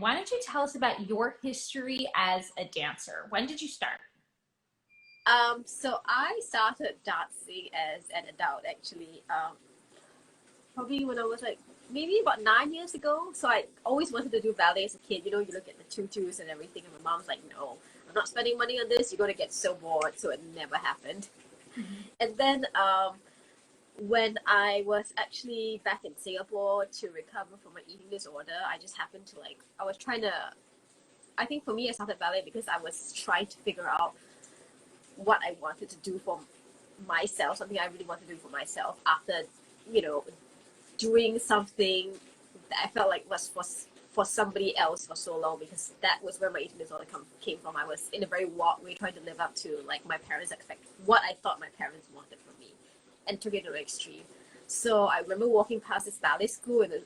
Why don't you tell us about your history as a dancer? When did you start? So I started dancing as an adult actually. Probably when I was like maybe about 9 years ago. So I always wanted to do ballet as a kid. You know, you look at the tutus and everything, and my mom's like, "No, I'm not spending money on this. You're gonna get so bored." So it never happened. Mhm. And then when I was actually back in Singapore to recover from an eating disorder, I just happened to like I was trying to. I think for me, I started ballet because I was trying to figure out what I wanted to do for myself, something I really wanted to do for myself after, you know, doing something that I felt like was for somebody else for so long, because that was where my eating disorder came from. I was in a very wild way trying to live up to like my parents expect what I thought my parents wanted from me, and took it to the extreme. So I remember walking past this ballet school in the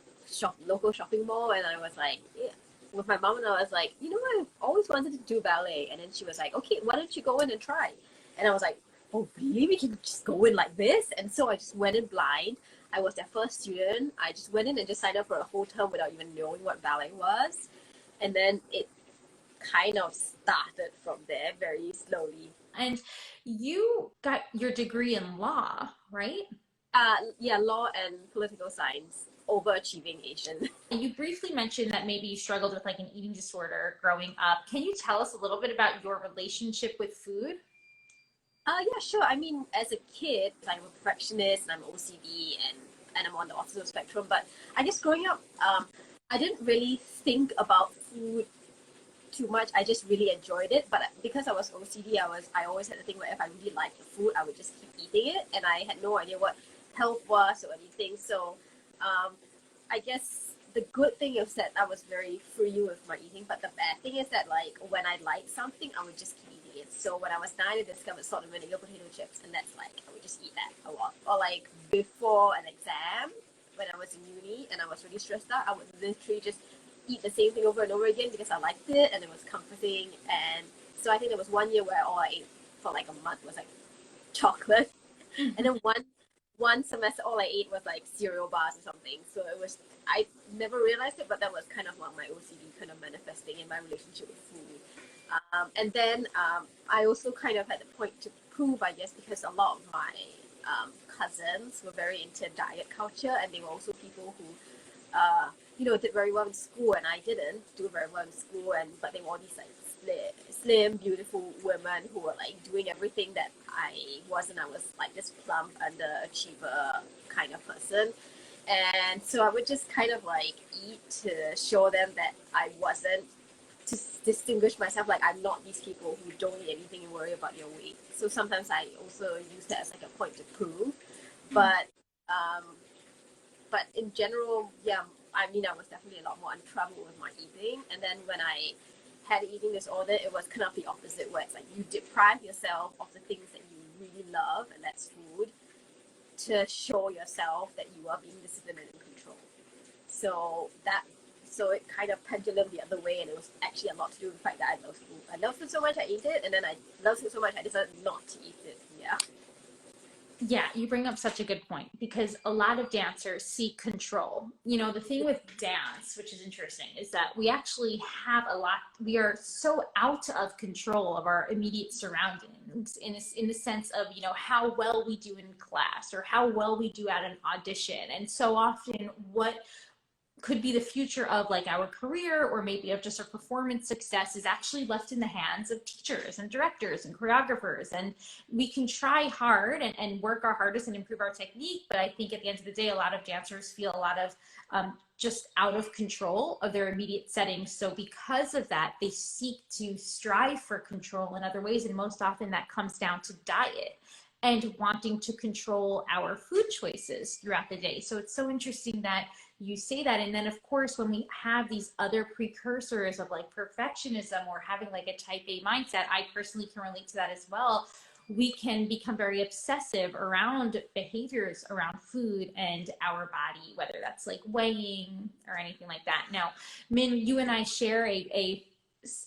local shopping mall, and I was like, yeah, with my mom, and I was like, you know what, I've always wanted to do ballet. And then she was like, okay, why don't you go in and try? And I was like, oh really? We can just go in like this? And so I just went in blind. I was their first student. I just went in and just signed up for a whole term without even knowing what ballet was. And then it kind of started from there very slowly. And you got your degree in law, right? Yeah, law and political science, overachieving Asian. You briefly mentioned that maybe you struggled with like an eating disorder growing up. Can you tell us a little bit about your relationship with food? Yeah, sure. I mean, as a kid, I'm a perfectionist and I'm OCD, and I'm on the autism spectrum. But I guess growing up, I didn't really think about food too much. I just really enjoyed it. But because I was OCD, I always had the thing where if I really liked the food, I would just keep eating it, and I had no idea what health was or anything. So, um, I guess the good thing is that I was very free with my eating, but the bad thing is that like when I like something, I would just keep eating it. So when I was 9, I discovered salt and vinegar potato chips, and that's like I would just eat that a lot. Or like before an exam, when I was in uni and I was really stressed out, I would literally just eat the same thing over and over again because I liked it and it was comforting. And so I think there was one year where all I ate for like a month was like chocolate, and then one semester all I ate was like cereal bars or something. So it was, I never realized it, but that was kind of like my OCD kind of manifesting in my relationship with food. And then I also kind of had a point to prove, I guess, because a lot of my cousins were very into diet culture, and they were also people who did very well in school, and I didn't do very well in school, and but they were all these like slim, beautiful women who were like doing everything that I wasn't. I was like this plump underachiever kind of person. And so I would just kind of like eat to show them that I wasn't, to distinguish myself, like I'm not these people who don't eat anything and worry about your weight. So sometimes I also use that as like a point to prove. But um, but in general, yeah, I mean, I was definitely a lot more untroubled with my eating. And then when I had an eating disorder, it was kind of the opposite, where it's like you deprive yourself of the things that you really love, and that's food, to show yourself that you are being disciplined and in control. So so it kind of pendulum the other way, and it was actually a lot to do with the fact that I love food. I loved it so much I ate it, and then I loved it so much I decided not to eat it. Yeah. Yeah, you bring up such a good point because a lot of dancers seek control. You know, the thing with dance, which is interesting, is that we actually have a lot, we are so out of control of our immediate surroundings in the sense of, you know, how well we do in class or how well we do at an audition. And so often, what could be the future of like our career or maybe of just our performance success is actually left in the hands of teachers and directors and choreographers. And we can try hard and work our hardest and improve our technique, but I think at the end of the day a lot of dancers feel a lot of just out of control of their immediate settings. So because of that, they seek to strive for control in other ways, and most often that comes down to diet and wanting to control our food choices throughout the day. So it's so interesting that you say that. And then of course, when we have these other precursors of like perfectionism or having like a type A mindset, I personally can relate to that as well. We can become very obsessive around behaviors around food and our body, whether that's like weighing or anything like that. Now, Min, you and I share a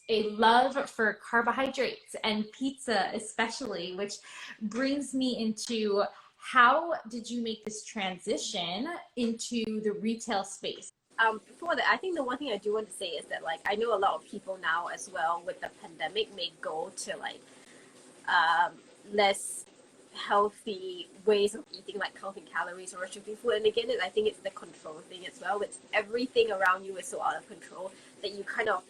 love for carbohydrates and pizza especially, which brings me into, how did you make this transition into the retail space? before that, I think the one thing I do want to say is that like I know a lot of people now as well with the pandemic may go to like um, less healthy ways of eating, like counting calories or restricting food. And again, I think it's the control thing as well. It's everything around you is so out of control that you kind of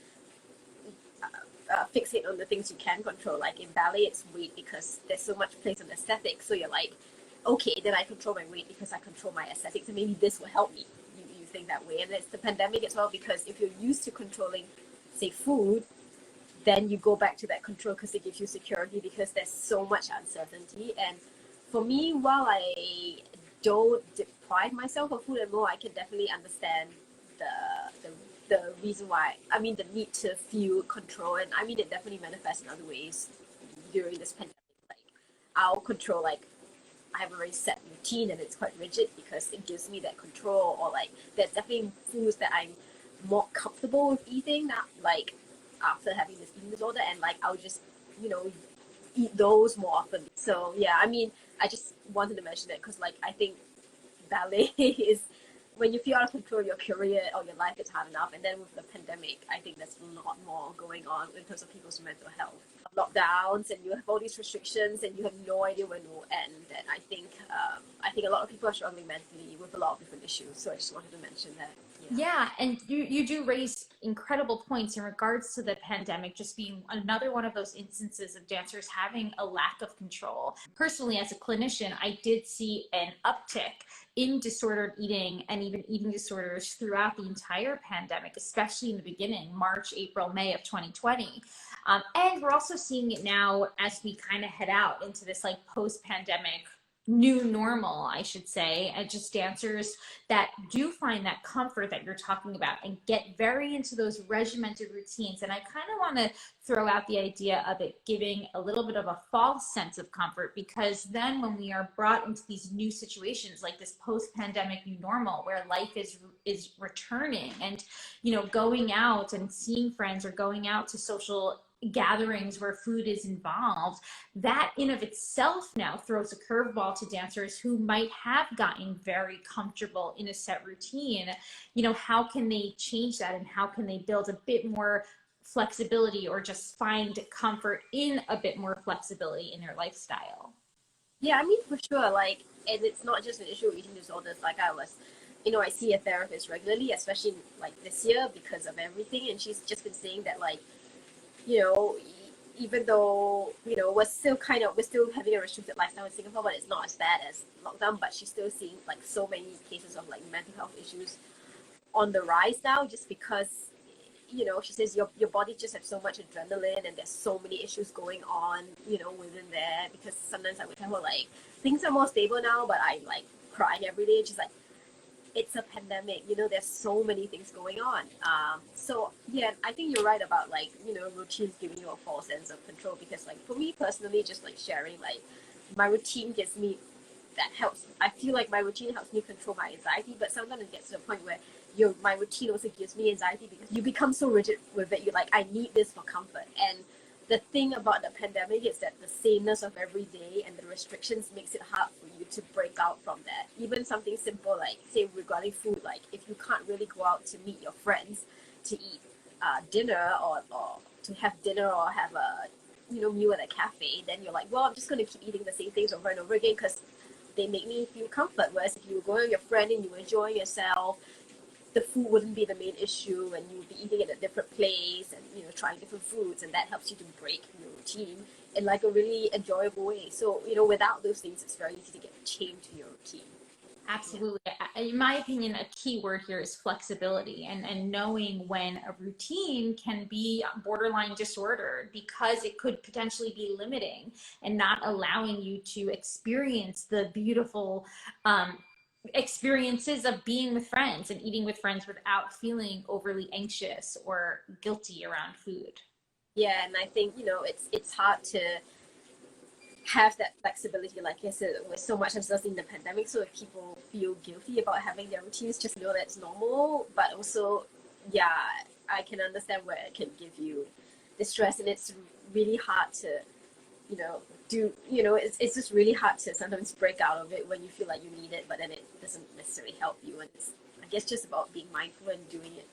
fixate on the things you can control. Like in ballet, it's weight because there's so much place on aesthetics. So you're like, okay, then I control my weight because I control my aesthetics, and maybe this will help me. You think that way, and it's the pandemic as well because if you're used to controlling, say, food, then you go back to that control because it gives you security because there's so much uncertainty. And for me, while I don't deprive myself of food and more, I can definitely understand the the reason why. I mean, the need to feel control, and I mean, it definitely manifests in other ways during this pandemic. Like, I'll control like I have a very set routine and it's quite rigid because it gives me that control. Or like, there's definitely foods that I'm more comfortable with eating, not like after having this eating disorder, and like I'll just eat those more often. So yeah, I mean, I just wanted to mention it because like I think ballet is when you feel out of control your career or your life is hard enough, and then with the pandemic I think there's a lot more going on in terms of people's mental health, lockdowns, and you have all these restrictions and you have no idea when it will end. And I think a lot of people are struggling mentally with a lot of different issues, so I just wanted to mention that. Yeah, and you do raise incredible points in regards to the pandemic just being another one of those instances of dancers having a lack of control. Personally, as a clinician, I did see an uptick in disordered eating and even eating disorders throughout the entire pandemic, especially in the beginning, March, April, May of 2020. And we're also seeing it now as we kind of head out into this like post-pandemic new normal, I should say, and just dancers that do find that comfort that you're talking about and get very into those regimented routines. And I kind of want to throw out the idea of it giving a little bit of a false sense of comfort, because then when we are brought into these new situations like this post-pandemic new normal where life is returning and going out and seeing friends or going out to social gatherings where food is involved, that in of itself now throws a curveball to dancers who might have gotten very comfortable in a set routine. How can they change that, and how can they build a bit more flexibility or just find comfort in a bit more flexibility in their lifestyle? Yeah, I mean, for sure. Like, and it's not just an issue of eating disorders. Like, I see a therapist regularly, especially like this year because of everything. And she's just been saying that, like, you know, even though, we're still having a restricted lifestyle in Singapore, but it's not as bad as lockdown. But she's still seeing like so many cases of like mental health issues on the rise now, just because she says your body just have so much adrenaline and there's so many issues going on, within there. Because sometimes I would tell her like things are more stable now, but I'm like crying every day. She's like, it's a pandemic, there's so many things going on. So yeah, I think you're right about like, routines giving you a false sense of control. Because like for me personally, just like sharing, like my routine gives me that helps. I feel like my routine helps me control my anxiety, but sometimes it gets to a point where my routine also gives me anxiety because you become so rigid with it. You're like, I need this for comfort. And the thing about the pandemic is that the sameness of every day and the restrictions makes it hard for you to break out from that. Even something simple like, say, regarding food, like if you can't really go out to meet your friends to eat dinner or to have dinner or have a meal at a cafe, then you're like, well, I'm just going to keep eating the same things over and over again because they make me feel comfort. Whereas if you go with your friend and you enjoy yourself, the food wouldn't be the main issue, and you would be eating at a different place and trying different foods, and that helps you to break your routine in like a really enjoyable way. So without those things, it's very easy to get chained to your routine. Absolutely. In my opinion, a key word here is flexibility, and knowing when a routine can be borderline disordered because it could potentially be limiting and not allowing you to experience the beautiful experiences of being with friends and eating with friends without feeling overly anxious or guilty around food. Yeah, and I think it's hard to have that flexibility, like I said, with so much emphasis in the pandemic. So if people feel guilty about having their routines, just know that it's normal. But also, yeah, I can understand where it can give you distress, and it's really hard to, it's just really hard to sometimes break out of it when you feel like you need it, but then it doesn't necessarily help you. And guess just about being mindful and doing it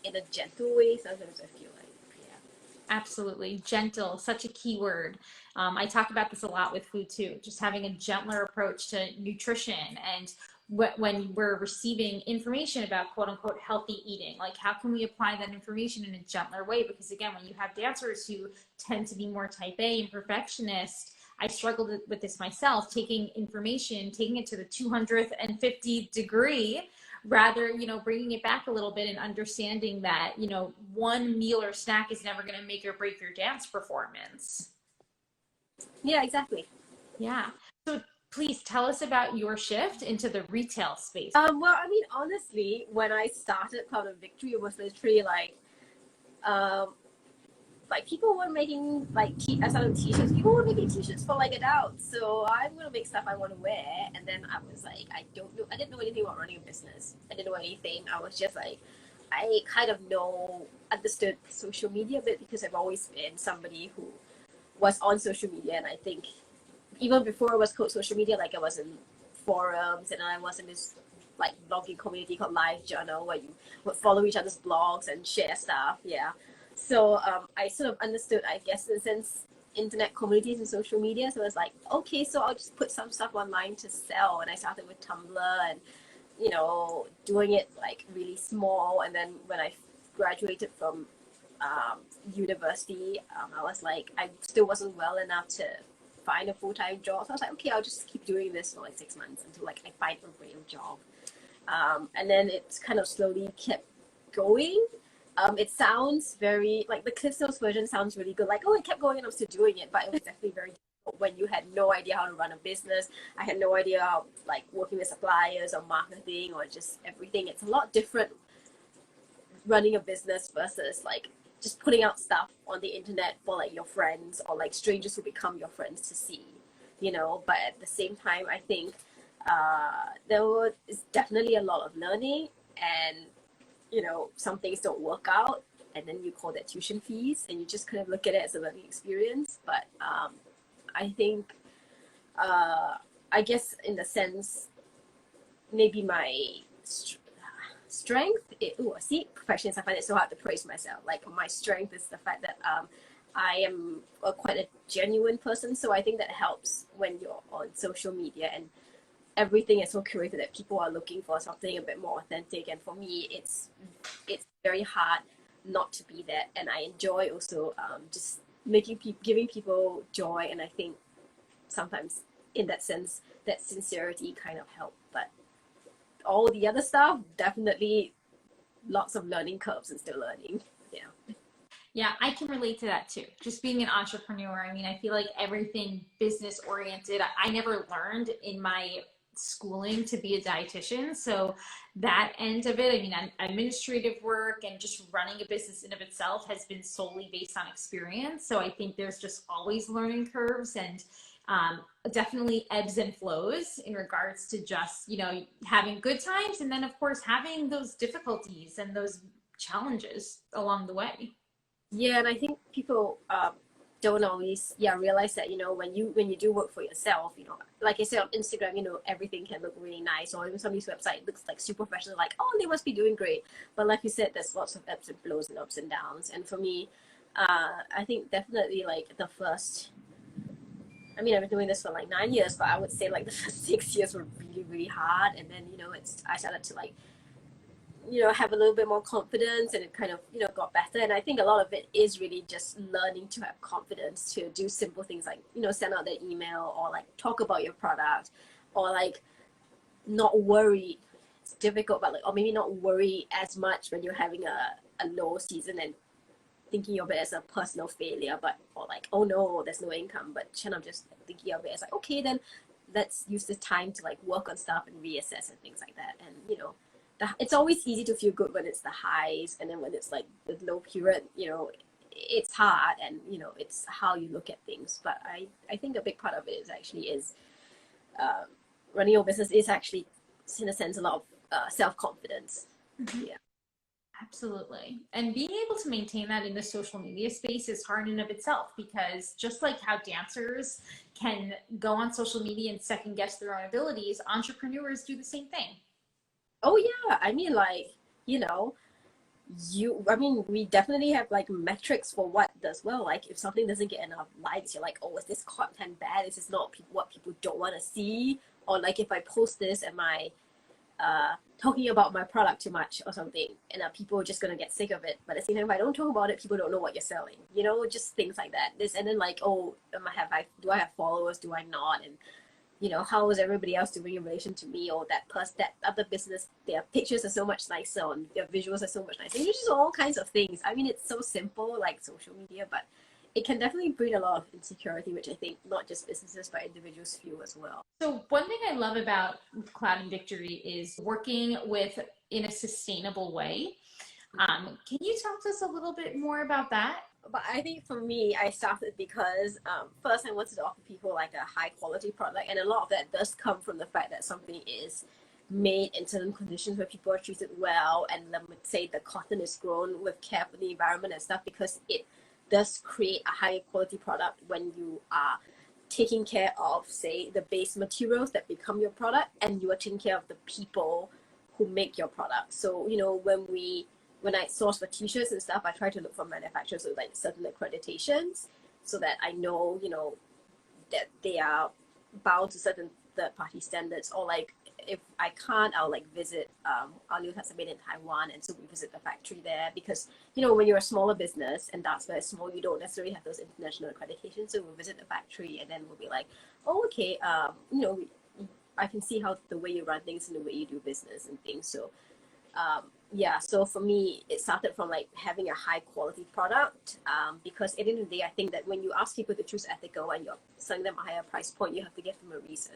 in a gentle way. Sometimes I feel like, yeah. Absolutely. Gentle, such a key word. I talk about this a lot with food too, just having a gentler approach to nutrition and when we're receiving information about quote unquote healthy eating, like how can we apply that information in a gentler way? Because again, when you have dancers who tend to be more type A and perfectionist, I struggled with this myself, taking information, taking it to the 250 degree rather, bringing it back a little bit and understanding that, one meal or snack is never going to make or break your dance performance. Yeah, exactly. Yeah. So please tell us about your shift into the retail space. Well, I mean, honestly, when I started Cloud of Victory, it was literally um, like people were making I started t-shirts. People were making t-shirts for like adults. So I'm gonna make stuff I want to wear. And then I was like, I don't know. I didn't know anything about running a business. I didn't know anything. I was just like, I kind of understood social media a bit because I've always been somebody who was on social media, and I think even before it was called social media, like I was in forums and I was in this like blogging community called Live Journal where you would follow each other's blogs and share stuff. Yeah. So I sort of understood, I guess, in a sense, internet communities and social media. So I was like, okay, so I'll just put some stuff online to sell. And I started with Tumblr and, doing it like really small. And then when I graduated from university, I was like, I still wasn't well enough to find a full-time job. So I was like, okay, I'll just keep doing this for like 6 months until like I find a real job. And then it's kind of slowly kept going. It sounds very like the Cliff Notes version sounds really good. Like, oh, it kept going and I'm still doing it, but it was definitely very difficult when you had no idea how to run a business. I had no idea how like working with suppliers or marketing or just everything. It's a lot different running a business versus like just putting out stuff on the internet for like your friends or like strangers who become your friends to see, But at the same time, I think there is definitely a lot of learning, and some things don't work out, and then you call that tuition fees, and you just kind of look at it as a learning experience. But I think, I guess in the sense, maybe my strength, see, perfectionist, I find it so hard to praise myself. Like my strength is the fact that I am quite a genuine person, so I think that helps when you're on social media and everything is so curated that people are looking for something a bit more authentic. And for me, it's very hard not to be that. And I enjoy also just giving people joy. And I think sometimes in that sense, that sincerity kind of help. But all the other stuff, definitely lots of learning curves and still learning. Yeah. Yeah, I can relate to that too. Just being an entrepreneur, I mean, I feel like everything business oriented, I never learned in my schooling to be a dietitian. So that end of it, I mean, administrative work and just running a business in of itself has been solely based on experience. So I think there's just always learning curves and definitely ebbs and flows in regards to just, having good times and then of course having those difficulties and those challenges along the way. Yeah, and I think people don't always realize that when you do work for yourself, like I said on Instagram, everything can look really nice, or even some of these websites looks like super professional, like oh they must be doing great, but like you said, there's lots of ebbs and flows and ups and downs. And for me, I think definitely like the first, I mean I've been doing this for like 9 years, but I would say like the first 6 years were really really hard, and then I started to like have a little bit more confidence, and it kind of, got better. And I think a lot of it is really just learning to have confidence to do simple things like, send out that email or like talk about your product, or like not worry. It's difficult, but like, or maybe not worry as much when you're having a low season and thinking of it as a personal failure, but, or like, oh no, there's no income, but kind of just thinking of it as like, okay, then let's use the time to like work on stuff and reassess and things like that. And, it's always easy to feel good when it's the highs, and then when it's like the low period, it's hard, and it's how you look at things. But I think a big part of it is running your business is actually, in a sense, a lot of self-confidence. Mm-hmm. Yeah. Absolutely. And being able to maintain that in the social media space is hard in of itself, because just like how dancers can go on social media and second guess their own abilities, entrepreneurs do the same thing. Oh yeah, I mean, like, you know, I mean, we definitely have like metrics for what does well. Like if something doesn't get enough likes, you're like, oh, is this content bad? Is this not what people don't want to see? Or like if I post this, am I talking about my product too much or something? And people are just gonna get sick of it. But at the same time, if I don't talk about it, people don't know what you're selling. You know, just things like that. This and then like, oh, do I have followers? Do I not? And how is everybody else doing in relation to me or that other business? Their pictures are so much nicer and their visuals are so much nicer. It's just all kinds of things. I mean, it's so simple, like social media, but it can definitely breed a lot of insecurity, which I think not just businesses but individuals feel as well. So one thing I love about Cloud and Victory is working with in a sustainable way. Can you talk to us a little bit more about that? But I think for me, I started because first I wanted to offer people like a high quality product, and a lot of that does come from the fact that something is made in certain conditions where people are treated well, and let me say the cotton is grown with care for the environment and stuff, because it does create a higher quality product when you are taking care of, say, the base materials that become your product, and you are taking care of the people who make your product. So when I source for t-shirts and stuff, I try to look for manufacturers with like certain accreditations so that I know, that they are bound to certain third-party standards. Or like if I can't, I'll like visit our new has made in Taiwan, and so we visit the factory there, because when you're a smaller business and that's very small, you don't necessarily have those international accreditations. So we'll visit the factory and then we'll be like, oh, okay, I can see how the way you run things and the way you do business and things. So yeah, so for me, it started from like having a high quality product, because at the end of the day, I think that when you ask people to choose ethical and you're selling them a higher price point, you have to give them a reason.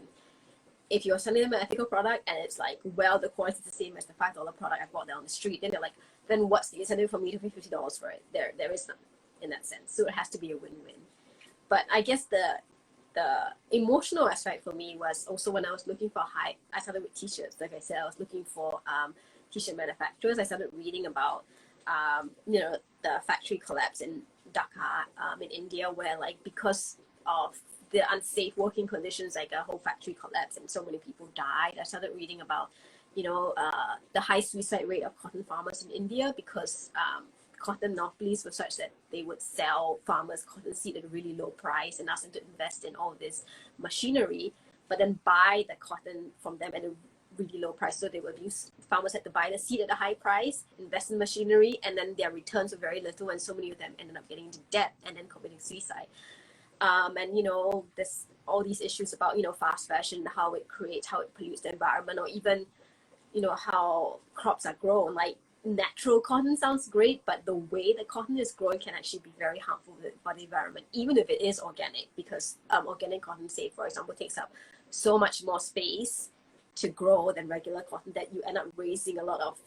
If you're selling them an ethical product and it's like, well, the quality is the same as the $5 product I bought down the street, then they're like, then what's the incentive for me to pay $50 for it? There is none in that sense. So it has to be a win-win. But I guess the emotional aspect for me was also when I was looking for I started with t-shirts. Like I said, I was looking for t-shirt manufacturers. I started reading about the factory collapse in Dhaka, in India, where like because of the unsafe working conditions, like a whole factory collapsed and so many people died. I started reading about the high suicide rate of cotton farmers in India, because cotton monopolies were such that they would sell farmers cotton seed at a really low price and ask them to invest in all this machinery, but then buy the cotton from them at a really low price. So they would farmers had to buy the seed at a high price, invest in machinery, and then their returns were very little, and so many of them ended up getting into debt and then committing suicide. And there's all these issues about fast fashion, how it pollutes the environment, or even how crops are grown. Like natural cotton sounds great, but the way the cotton is grown can actually be very harmful for the environment, even if it is organic, because organic cotton, say for example, takes up so much more space to grow than regular cotton, that you end up raising a lot of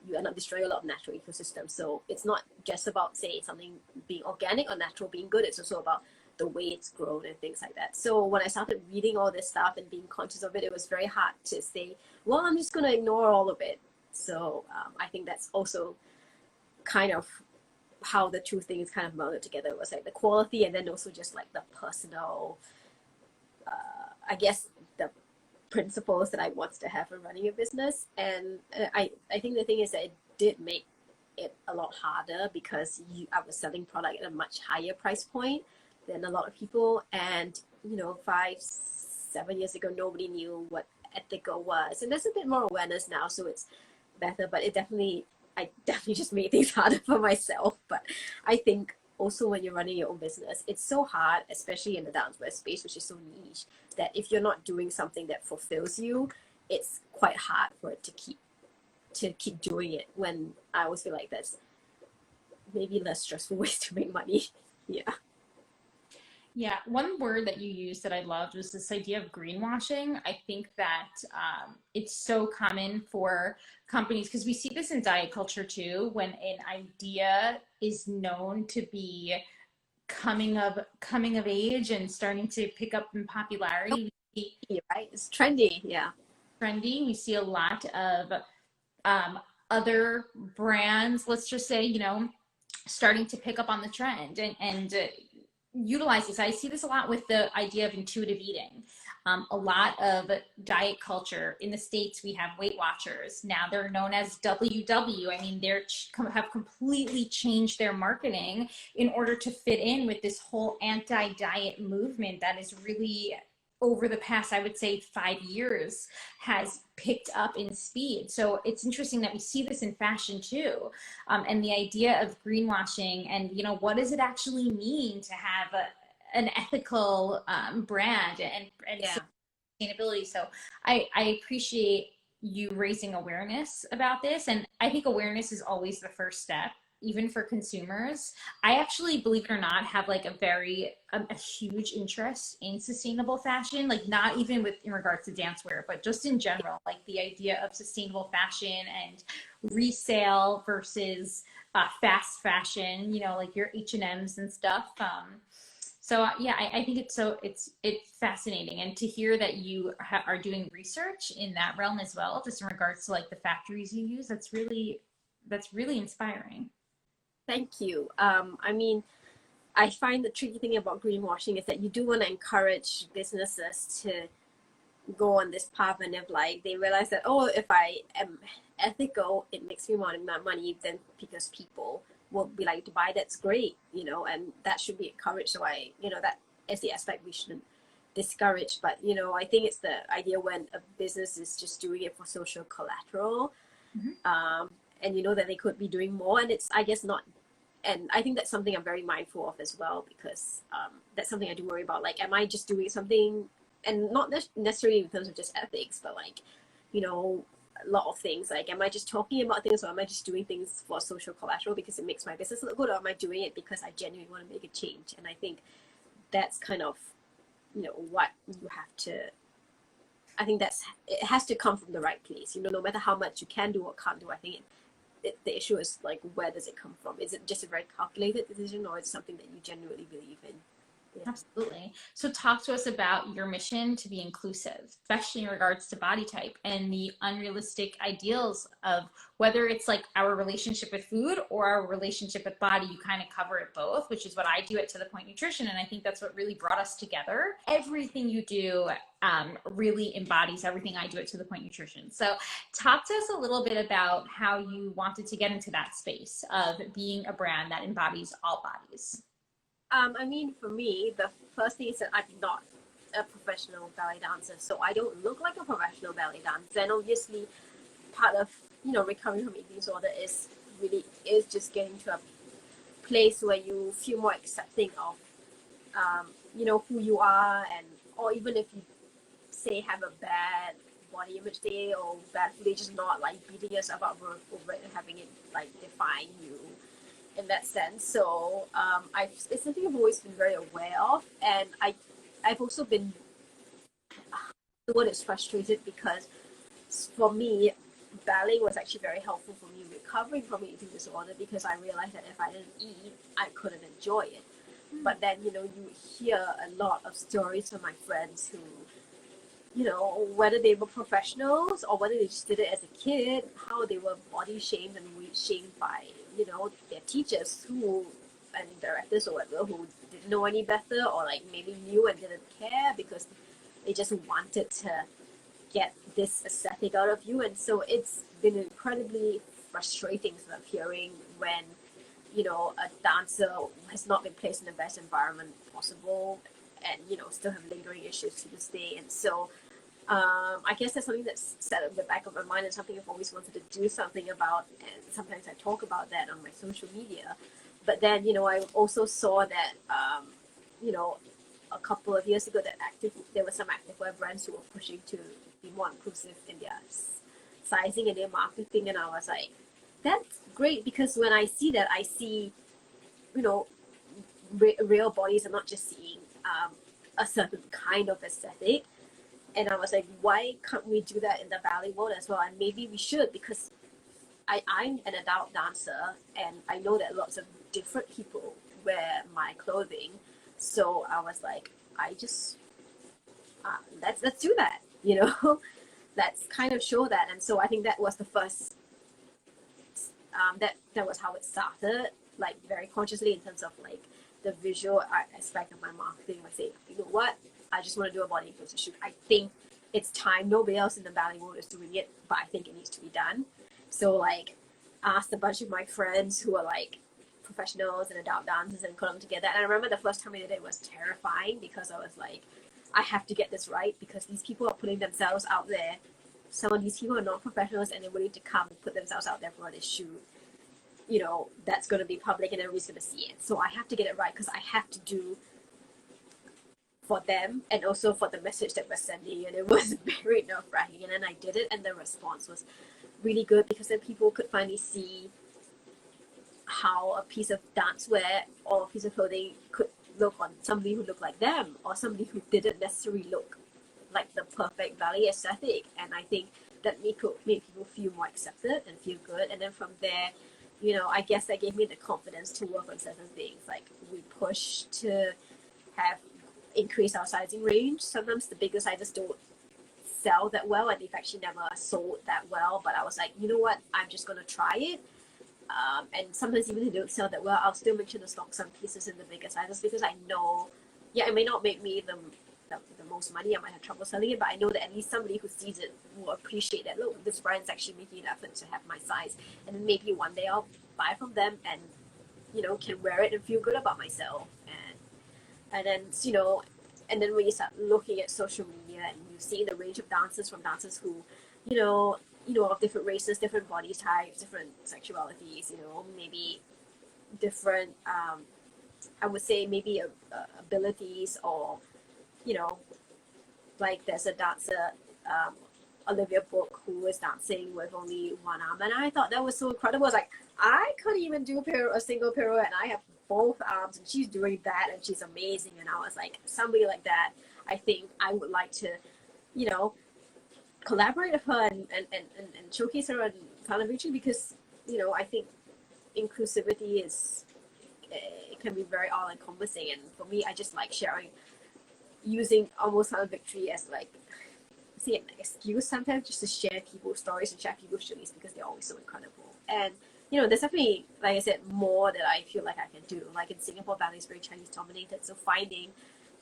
you end up destroying a lot of natural ecosystems. So it's not just about, say, something being organic or natural being good, it's also about the way it's grown and things like that. So when I started reading all this stuff and being conscious of it, it was very hard to say, well, I'm just going to ignore all of it. So I think that's also kind of how the two things kind of melded together. It was like the quality, and then also just like the personal, I guess, the principles that I wanted to have in running a business. And I think the thing is that it did make it a lot harder, because I was selling product at a much higher price point than a lot of people. And 5-7 years ago, nobody knew what ethical was, and there's a bit more awareness now, so it's better. But I definitely just made things harder for myself. But I think also when you're running your own business, it's so hard, especially in the dancewear space, which is so niche, that if you're not doing something that fulfills you, it's quite hard for it to keep doing it, when I always feel like there's maybe less stressful ways to make money. Yeah. Yeah, one word that you used that I loved was this idea of greenwashing. I think that it's so common for companies, because we see this in diet culture too, when an idea is known to be coming of age and starting to pick up in popularity. We see Right, it's trendy. Yeah. trendy. We see a lot of other brands, let's just say, starting to pick up on the trend and utilize this. I see this a lot with the idea of intuitive eating. A lot of diet culture in the States, we have Weight Watchers. Now they're known as WW. I mean, have completely changed their marketing in order to fit in with this whole anti-diet movement that is really over the past, I would say, 5 years has picked up in speed. So it's interesting that we see this in fashion too. And the idea of greenwashing and, what does it actually mean to have an ethical brand and Yeah. sustainability. So I appreciate you raising awareness about this. And I think awareness is always the first step, even for consumers. I actually, believe it or not, have like a huge interest in sustainable fashion, like not even in regards to dancewear, but just in general, like the idea of sustainable fashion and resale versus fast fashion, like your H&Ms and stuff. So yeah, I think it's fascinating, and to hear that you are doing research in that realm as well, just in regards to like the factories you use. That's really inspiring. Thank you. I mean, I find the tricky thing about greenwashing is that you do want to encourage businesses to go on this path, and if like they realize that, oh, if I am ethical, it makes me more money, then because people will be like to buy, that's great, and that should be encouraged. So that is the aspect we shouldn't discourage. But I think it's the idea when a business is just doing it for social collateral, and that they could be doing more, and it's, I guess, not. And I think that's something I'm very mindful of as well, because that's something I do worry about. Like, am I just doing something, and not necessarily in terms of just ethics, but like, a lot of things. Like, am I just talking about things, or am I just doing things for social collateral because it makes my business look good, or am I doing it because I genuinely want to make a change? And I think that's kind of, what you have to. I think it has to come from the right place. No matter how much you can do or can't do, I think the issue is like, where does it come from? Is it just a very calculated decision, or is it something that you genuinely believe in? Yeah. Absolutely. So talk to us about your mission to be inclusive, especially in regards to body type and the unrealistic ideals of whether it's like our relationship with food or our relationship with body. You kind of cover it both, which is what I do at To The Point Nutrition. And I think that's what really brought us together. Everything you do really embodies everything I do at To The Point Nutrition. So talk to us a little bit about how you wanted to get into that space of being a brand that embodies all bodies. I mean, for me, the first thing is that I'm not a professional ballet dancer, so I don't look like a professional ballet dancer. And obviously, part of recovering from eating disorder is just getting to a place where you feel more accepting of who you are, and or even if you say have a bad body image day or bad food, just not like beating yourself up over it and having it like define you in that sense. So it's something I've always been very aware of, and I've also been, the word is frustrated, because for me, ballet was actually very helpful for me recovering from eating disorder, because I realized that if I didn't eat, I couldn't enjoy it. But then you hear a lot of stories from my friends who, whether they were professionals or whether they just did it as a kid, how they were body shamed and weight shamed by, their teachers and directors or whatever, who didn't know any better, or like maybe knew and didn't care because they just wanted to get this aesthetic out of you. And so it's been incredibly frustrating sort of hearing when, a dancer has not been placed in the best environment possible, and still have lingering issues to this day. And so I guess that's something that's set at the back of my mind, and something I've always wanted to do something about, and sometimes I talk about that on my social media. But then I also saw that a couple of years ago that there were some activewear brands who were pushing to be more inclusive in their sizing and their marketing, and I was like, that's great, because when I see that, I see real bodies. I'm not just seeing a certain kind of aesthetic. And I was like, why can't we do that in the ballet world as well? And maybe we should, because I'm an adult dancer, and I know that lots of different people wear my clothing. So I was like, let's do that, let's kind of show that. And so I think that was the first, that was how it started, like very consciously, in terms of like the visual aspect of my marketing. I say, you know what, I just want to do a body inclusive shoot. I think it's time. Nobody else in the ballet world is doing it, but I think it needs to be done. So like, asked a bunch of my friends who are like professionals and adult dancers and put them together. And I remember the first time I did it was terrifying because I was like, I have to get this right because these people are putting themselves out there. Some of these people are not professionals and they're willing to come and put themselves out there for this shoot. You know, that's going to be public and everybody's going to see it. So I have to get it right because I have to do for them and also for the message that we're sending. And it was very nerve-wracking. And then I did it and the response was really good because then people could finally see how a piece of dancewear or a piece of clothing could look on somebody who looked like them or somebody who didn't necessarily look like the perfect ballet aesthetic. And I think that made people feel more accepted and feel good. And then from there, you know, I guess that gave me the confidence to work on certain things. Like we push to have increase our sizing range. Sometimes the bigger sizes don't sell that well and they've actually never sold that well. But I was like, you know what, I'm just going to try it. And sometimes even if they don't sell that well, I'll still make sure to stock some pieces in the bigger sizes because I know, yeah, it may not make me the most money. I might have trouble selling it, but I know that at least somebody who sees it will appreciate that. Look, this brand's actually making an effort to have my size, and then maybe one day I'll buy from them and, you know, can wear it and feel good about myself. And then, you know, and then when you start looking at social media and you see the range of dancers from dancers who, you know, of different races, different body types, different sexualities, you know, maybe different, I would say maybe abilities or, you know, like there's a dancer, Olivia Book, who was dancing with only one arm. And I thought that was so incredible. I was like, I couldn't even do a single pirouette and I have both arms and she's doing that and she's amazing. And I was like, somebody like that, I think I would like to, you know, collaborate with her and showcase her on television because, you know, I think inclusivity is, it can be very all-encompassing. And for me, I just like sharing, using almost Silent Victory as like, say an excuse sometimes just to share people's stories and share people's journeys because they're always so incredible. And, you know, there's definitely, like I said, more that I feel like I can do. Like in Singapore, ballet is very Chinese dominated. So finding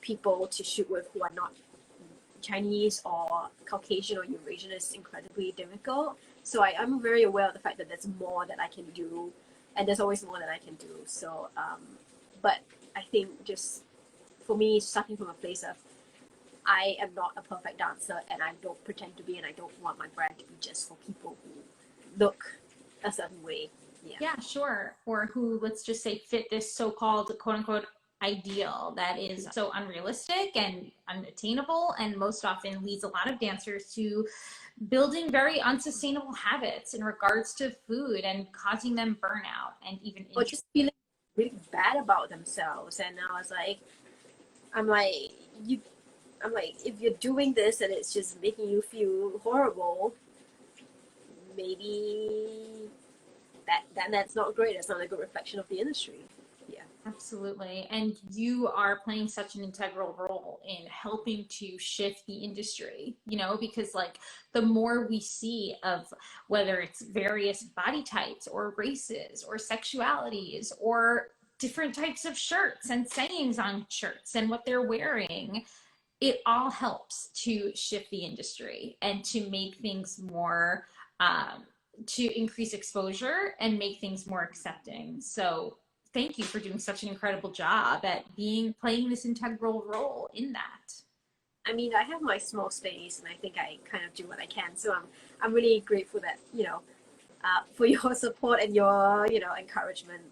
people to shoot with who are not Chinese or Caucasian or Eurasian is incredibly difficult. So I'm very aware of the fact that there's more that I can do and there's always more that I can do. So, but I think just for me, starting from a place of I am not a perfect dancer and I don't pretend to be and I don't want my brand to be just for people who look a certain way. Yeah, sure. Or who, let's just say, fit this so-called quote unquote ideal that is so unrealistic and unattainable and most often leads a lot of dancers to building very unsustainable habits in regards to food and causing them burnout and even or just feeling really bad about themselves. And I was like, I'm like, if you're doing this and it's just making you feel horrible, maybe that's not great. That's not a good reflection of the industry. Yeah. Absolutely. And you are playing such an integral role in helping to shift the industry, you know, because like the more we see of whether it's various body types or races or sexualities or different types of shirts and sayings on shirts and what they're wearing, it all helps to shift the industry and to make things more, to increase exposure and make things more accepting. So thank you for doing such an incredible job at playing this integral role in that. I mean, I have my small space, and I think I kind of do what I can. So I'm really grateful that, you know, for your support and your, you know, encouragement.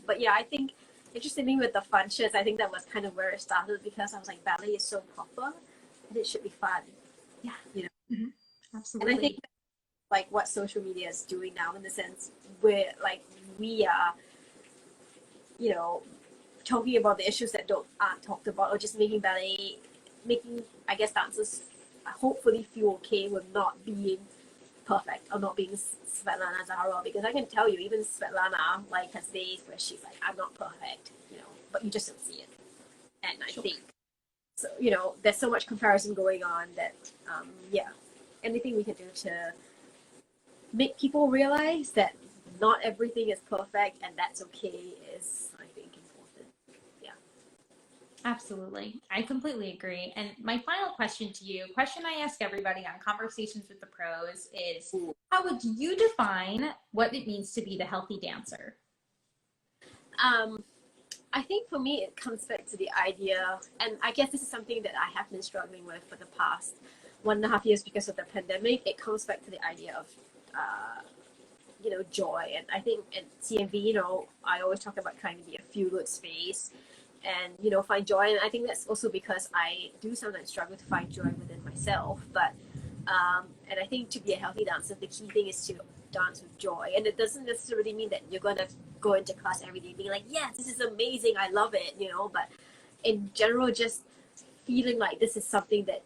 But yeah, I think interestingly with the fun shirts, I think that was kind of where it started because I was like, ballet is so proper, and it should be fun. Yeah, you know. Absolutely. And I think like what social media is doing now, in the sense where like we are, you know, talking about the issues that aren't talked about, or just making I guess dancers hopefully feel okay with not being perfect or not being Svetlana Zahara, because I can tell you even Svetlana like has days where she's like, I'm not perfect, you know, but you just don't see it. And I think so, you know, there's so much comparison going on that yeah, anything we can do to make people realize that not everything is perfect and that's okay is, I think, important. Yeah. Absolutely. I completely agree. And my final question to you, question I ask everybody on Conversations with the Pros is, how would you define what it means to be the healthy dancer? Um, I think for me, it comes back to the idea, and I guess this is something that I have been struggling with for the past 1.5 years because of the pandemic. It comes back to the idea of, uh, joy. And I think at CMV, I always talk about trying to be a feel good space and, find joy. And I think that's also because I do sometimes struggle to find joy within myself. And I think to be a healthy dancer, the key thing is to dance with joy. And it doesn't necessarily mean that you're going to go into class every day being like, yeah, this is amazing, I love it, but in general, just feeling like this is something that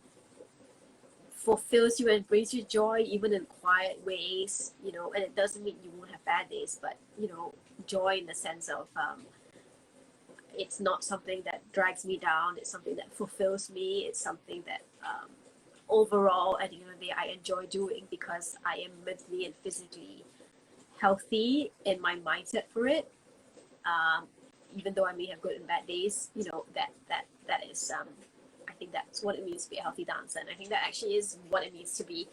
fulfills you and brings you joy, even in quiet ways, and it doesn't mean you won't have bad days, but, joy in the sense of, it's not something that drags me down, it's something that fulfills me, it's something that, overall, at the end of the day, I enjoy doing because I am mentally and physically healthy in my mindset for it. Um, Even though I may have good and bad days, that is, I think that's what it means to be a healthy dancer, and I think that actually is what it means to be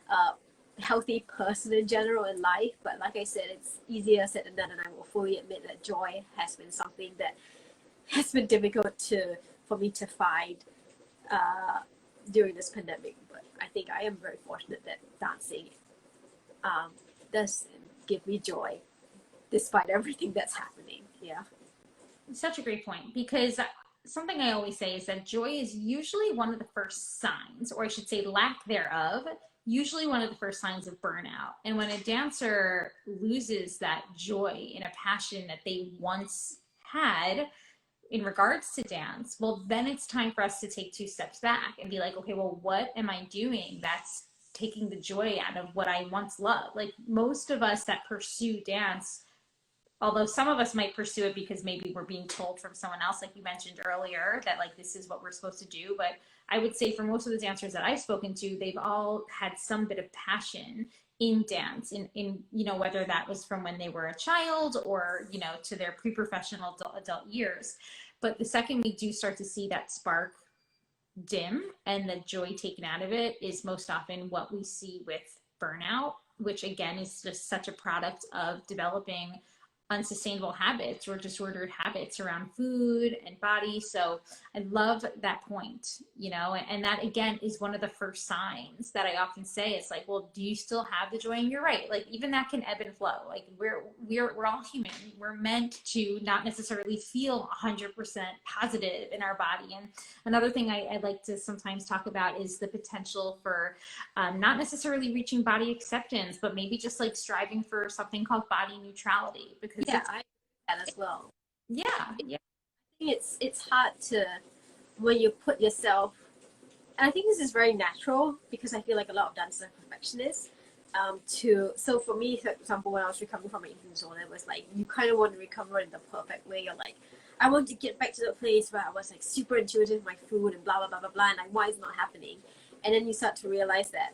a healthy person in general in life. But like I said, it's easier said than done, and I will fully admit that joy has been something that has been difficult for me to find uh, during this pandemic. But I think I am very fortunate that dancing um, does give me joy despite everything that's happening. Yeah. Such a great point, because something I always say is that joy is usually one of the first signs, or I should say lack thereof, usually one of the first signs of burnout. And when a dancer loses that joy and a passion that they once had in regards to dance, well, then it's time for us to take two steps back and be like, okay, well, what am I doing that's taking the joy out of what I once loved? Like most of us that pursue dance, although some of us might pursue it because maybe we're being told from someone else, like you mentioned earlier, that like this is what we're supposed to do. But I would say for most of the dancers that I've spoken to, they've all had some bit of passion in dance, in whether that was from when they were a child or to their pre-professional adult years. But the second we do start to see that spark dim and the joy taken out of it is most often what we see with burnout, which again is just such a product of developing unsustainable habits or disordered habits around food and body. So I love that point, and that again is one of the first signs that I often say. It's like, well, do you still have the joy? And you're right. Like even that can ebb and flow. Like we're all human. We're meant to not necessarily feel 100% positive in our body. And another thing I like to sometimes talk about is the potential for not necessarily reaching body acceptance, but maybe just like striving for something called body neutrality. Because Yeah, I do that as well. yeah, I yeah, think it's hard to when you put yourself. And I think this is very natural because I feel like a lot of dancers are perfectionists. So for me, for example, when I was recovering from my eating disorder, it was like you kind of want to recover in the perfect way. You're like, I want to get back to the place where I was like super intuitive with my food and blah blah blah blah blah, and like why is it not happening? And then you start to realize that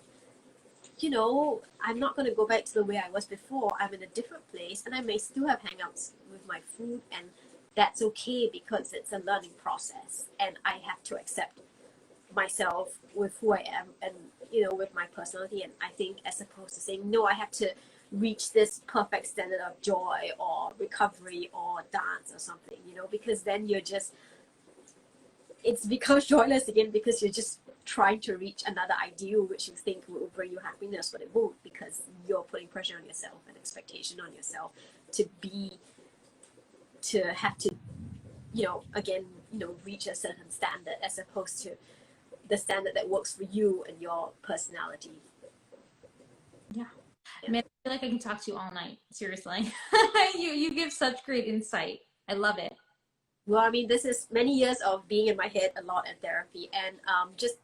I'm not going to go back to the way I was before. I'm in a different place and I may still have hangouts with my food, and that's okay because it's a learning process and I have to accept myself with who I am and, with my personality. And I think as opposed to saying, no, I have to reach this perfect standard of joy or recovery or dance or something, because then it's becomes joyless again because you're just trying to reach another ideal which you think will bring you happiness, but it won't because you're putting pressure on yourself and expectation on yourself to have to again reach a certain standard as opposed to the standard that works for you and your personality. yeah. Yeah. Man, I feel like I can talk to you all night. Seriously, you give such great insight. I love it. Well, I mean, this is many years of being in my head a lot in therapy. And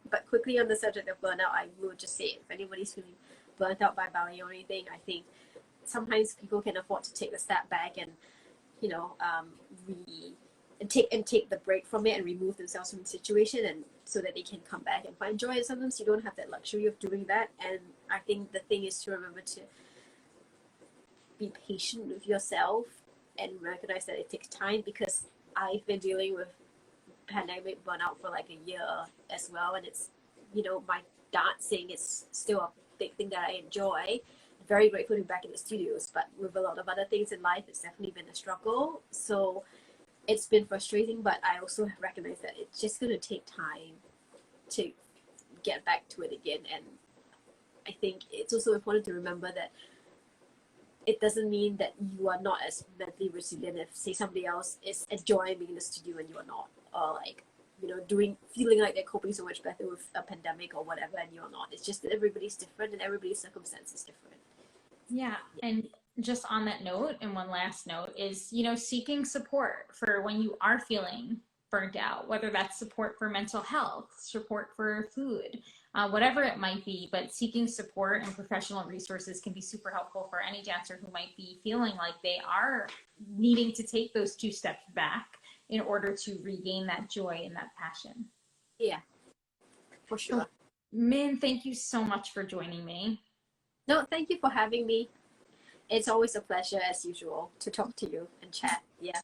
but quickly on the subject of burnout, I will just say if anybody's feeling burnt out by ballet or anything, I think sometimes people can afford to take a step back and, you know, re and take the break from it and remove themselves from the situation, and so that they can come back and find joy. And sometimes you don't have that luxury of doing that. And I think the thing is to remember to be patient with yourself and recognize that it takes time, because I've been dealing with pandemic burnout for like a year as well, and it's, you know, my dancing is still a big thing that I enjoy. Very grateful to be back in the studios, but with a lot of other things in life, it's definitely been a struggle. So it's been frustrating, but I also recognize that it's just going to take time to get back to it again. And I think it's also important to remember that it doesn't mean that you are not as mentally resilient if, say, somebody else is enjoying being in the studio and you are not, or like, you know, feeling like they're coping so much better with a pandemic or whatever, and you're not. It's just that everybody's different and everybody's circumstance is different. Yeah. And just on that note, and one last note is, seeking support for when you are feeling burnt out, whether that's support for mental health, support for food, whatever it might be. But seeking support and professional resources can be super helpful for any dancer who might be feeling like they are needing to take those 2 steps back in order to regain that joy and that passion. Yeah, for So, sure. Min, thank you so much for joining me. No, thank you for having me. It's always a pleasure, as usual, to talk to you and chat. Yeah.